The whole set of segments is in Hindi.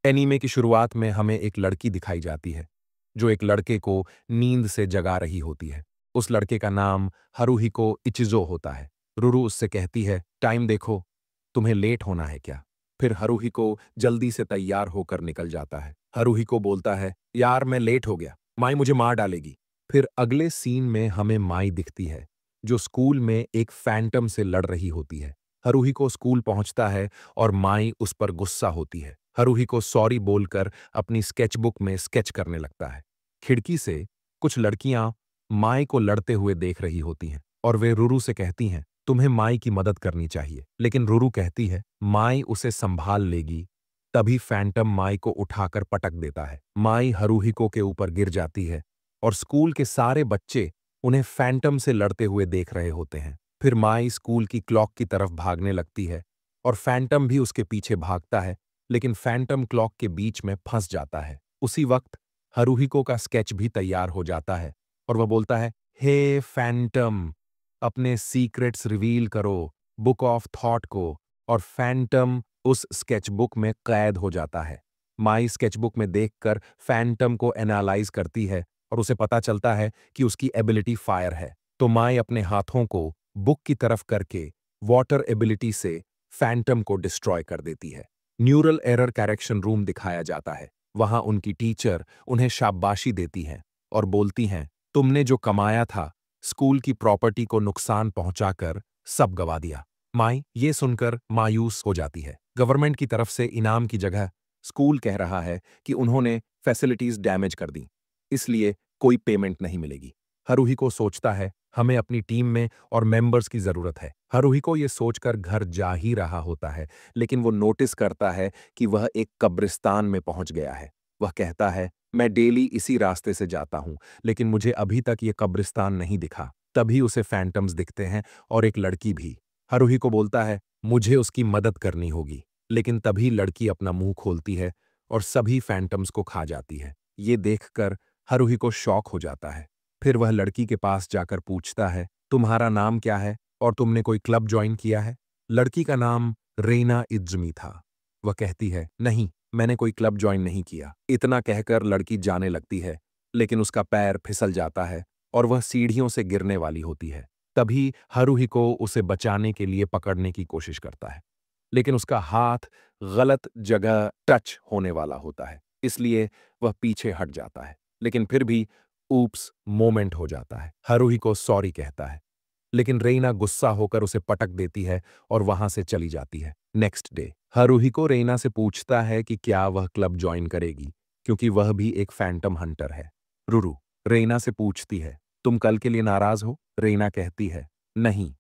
एनीमे की शुरुआत में हमें एक लड़की दिखाई जाती है जो एक लड़के को नींद से जगा रही होती है। उस लड़के का नाम हरुहिको इचिजो होता है। रुरु उससे कहती है, टाइम देखो, तुम्हें लेट होना है क्या? फिर हरुहिको जल्दी से तैयार होकर निकल जाता है। हरुहिको बोलता है, यार मैं लेट हो गया, माई मुझे मार डालेगी। फिर अगले सीन में हमें माई दिखती है जो स्कूल में एक फैंटम से लड़ रही होती है। हरुहिको स्कूल पहुंचता है और माई उस पर गुस्सा होती है। हरुहिको सॉरी बोलकर अपनी स्केचबुक में स्केच करने लगता है। खिड़की से कुछ लड़कियां माई को लड़ते हुए देख रही होती हैं और वे रुरु से कहती हैं, तुम्हें माई की मदद करनी चाहिए। लेकिन रुरु कहती है, माई उसे संभाल लेगी। तभी फैंटम माई को उठाकर पटक देता है। माई हरुहिको के ऊपर गिर जाती है और स्कूल के सारे बच्चे उन्हें फैंटम से लड़ते हुए देख रहे होते हैं। फिर माई स्कूल की क्लॉक की तरफ भागने लगती है और फैंटम भी उसके पीछे भागता है, लेकिन फैंटम क्लॉक के बीच में फंस जाता है। उसी वक्त हरुहिको का स्केच भी तैयार हो जाता है और वह बोलता है, हे फैंटम, अपने सीक्रेट्स रिवील करो बुक ऑफ थॉट को। और फैंटम उस स्केचबुक में कैद हो जाता है। माई स्केचबुक में देखकर फैंटम को एनालाइज करती है और उसे पता चलता है कि उसकी एबिलिटी फायर है। तो माई अपने हाथों को बुक की तरफ करके वाटर एबिलिटी से फैंटम को डिस्ट्रॉय कर देती है। न्यूरल एरर करेक्शन रूम दिखाया जाता है। वहां उनकी टीचर उन्हें शाबाशी देती हैं और बोलती हैं, तुमने जो कमाया था स्कूल की प्रॉपर्टी को नुकसान पहुंचाकर सब गवा दिया। माई ये सुनकर मायूस हो जाती है। गवर्नमेंट की तरफ से इनाम की जगह स्कूल कह रहा है कि उन्होंने फैसिलिटीज डैमेज कर दी, इसलिए कोई पेमेंट नहीं मिलेगी। हरुहिको सोचता है, हमें अपनी टीम में और मेंबर्स की जरूरत है। हरुहिको ये सोचकर घर जा ही रहा होता है, लेकिन वो नोटिस करता है कि वह एक कब्रिस्तान में पहुंच गया है। वह कहता है, मैं डेली इसी रास्ते से जाता हूं, लेकिन मुझे अभी तक ये कब्रिस्तान नहीं दिखा। तभी उसे फैंटम्स दिखते हैं और एक लड़की भी। हरुहिको बोलता है, मुझे उसकी मदद करनी होगी। लेकिन तभी लड़की अपना मुंह खोलती है और सभी फैंटम्स को खा जाती है। ये देखकर हरुहिको शॉक हो जाता है। फिर वह लड़की के पास जाकर पूछता है, तुम्हारा नाम क्या है और तुमने कोई क्लब ज्वाइन किया है? लड़की का नाम रेना इज्जुमी था। वह कहती है, नहीं, मैंने कोई क्लब ज्वाइन नहीं किया। इतना कहकर लड़की जाने लगती है, लेकिन उसका पैर फिसल जाता है और वह सीढ़ियों से गिरने वाली होती है। तभी हरुहिको उसे बचाने के लिए पकड़ने की कोशिश करता है, लेकिन उसका हाथ गलत जगह टच होने वाला होता है, इसलिए वह पीछे हट जाता है। लेकिन फिर भी ऊप्स मोमेंट हो जाता है। हरुहिको सॉरी कहता है, लेकिन रेना गुस्सा होकर उसे पटक देती है और वहां से चली जाती है। नेक्स्ट डे हरुहिको रेना से पूछता है कि क्या वह क्लब ज्वाइन करेगी, क्योंकि वह भी एक फैंटम हंटर है। रुरु रेना से पूछती है, तुम कल के लिए नाराज हो? रेना कहती है, नहीं,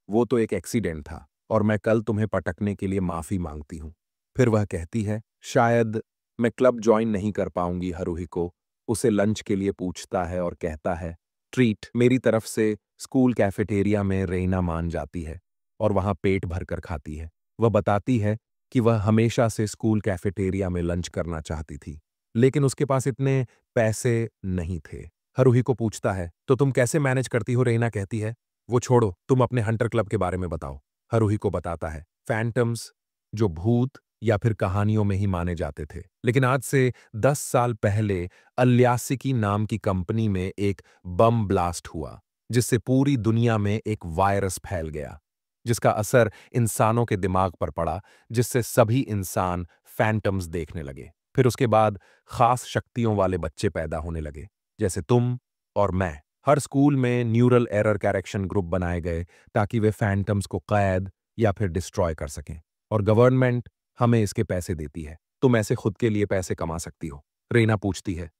वो तो एक एक्सीडेंट था और मैं कल तुम्हें पटकने के लिए माफी मांगती हूं। फिर वह कहती है, शायद मैं क्लब ज्वाइन नहीं कर पाऊंगी। हरुहिको उसे लंच के लिए पूछता है और कहता है, ट्रीट मेरी तरफ से। स्कूल कैफेटेरिया में रेना मान जाती है और वहां पेट भरकर खाती है। वह बताती है कि वह हमेशा से स्कूल कैफेटेरिया में लंच करना चाहती थी, लेकिन उसके पास इतने पैसे नहीं थे। हरुहिको पूछता है, तो तुम कैसे मैनेज करती हो? रेना कहती है, वो छोड़ो, तुम अपने हंटर क्लब के बारे में बताओ। हरुहिको बताता है, फैंटम्स जो भूत या फिर कहानियों में ही माने जाते थे, लेकिन आज से 10 साल पहले अल्यासिकी नाम की कंपनी में एक बम ब्लास्ट हुआ, जिससे पूरी दुनिया में एक वायरस फैल गया, जिसका असर इंसानों के दिमाग पर पड़ा, जिससे सभी इंसान फैंटम्स देखने लगे। फिर उसके बाद खास शक्तियों वाले बच्चे पैदा होने लगे, जैसे तुम और मैं। हर स्कूल में न्यूरल एरर करेक्शन ग्रुप बनाए गए ताकि वे फैंटम्स को कैद या फिर डिस्ट्रॉय कर सकें, और गवर्नमेंट हमें इसके पैसे देती है। तुम ऐसे खुद के लिए पैसे कमा सकती हो। रेना पूछती है,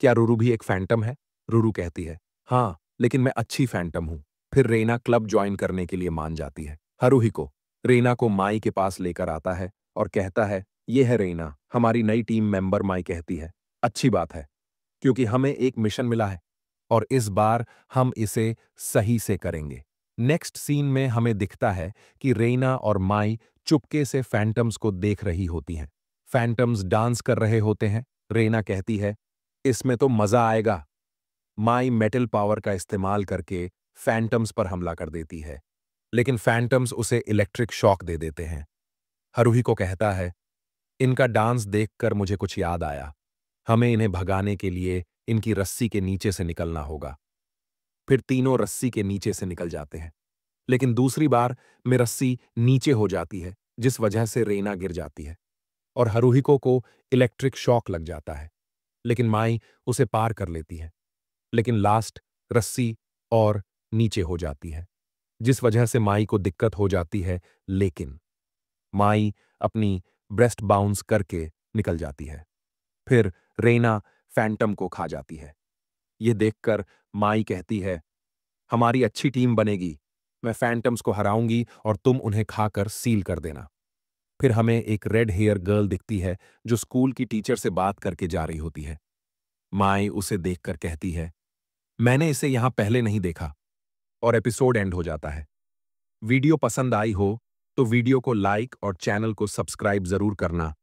क्या रुरु भी एक फैंटम है? रुरु कहती है, हाँ, लेकिन मैं अच्छी फैंटम हूं। फिर रेना क्लब ज्वाइन करने के लिए मान जाती है। हरुहिको रेना को माई के पास लेकर आता है और कहता है, ये है रेना, हमारी नई टीम मेंबर। माई कहती है, अच्छी बात है, क्योंकि हमें एक मिशन मिला है और इस बार हम इसे सही से करेंगे। नेक्स्ट सीन में हमें दिखता है कि रेना और माई चुपके से फैंटम्स को देख रही होती हैं। फैंटम्स डांस कर रहे होते हैं। रेना कहती है, इसमें तो मजा आएगा। माई मेटल पावर का इस्तेमाल करके फैंटम्स पर हमला कर देती है, लेकिन फैंटम्स उसे इलेक्ट्रिक शॉक दे देते हैं। हरुहिको कहता है, इनका डांस देखकर मुझे कुछ याद आया। हमें इन्हें भगाने के लिए इनकी रस्सी के नीचे से निकलना होगा। फिर तीनों रस्सी के नीचे से निकल जाते हैं। लेकिन दूसरी बार में रस्सी नीचे हो जाती है, जिस वजह से रेना गिर जाती है और हरुहिको को इलेक्ट्रिक शॉक लग जाता है। लेकिन माई उसे पार कर लेती है। लेकिन लास्ट रस्सी और नीचे हो जाती है, जिस वजह से माई को दिक्कत हो जाती है। लेकिन माई अपनी ब्रेस्ट बाउंस करके निकल जाती है। फिर रेना फैंटम को खा जाती है। ये देखकर माई कहती है, हमारी अच्छी टीम बनेगी। मैं फैंटम्स को हराऊंगी और तुम उन्हें खाकर सील कर देना। फिर हमें एक रेड हेयर गर्ल दिखती है जो स्कूल की टीचर से बात करके जा रही होती है। माई उसे देखकर कहती है, मैंने इसे यहां पहले नहीं देखा। और एपिसोड एंड हो जाता है। वीडियो पसंद आई हो तो वीडियो को लाइक और चैनल को सब्सक्राइब जरूर करना।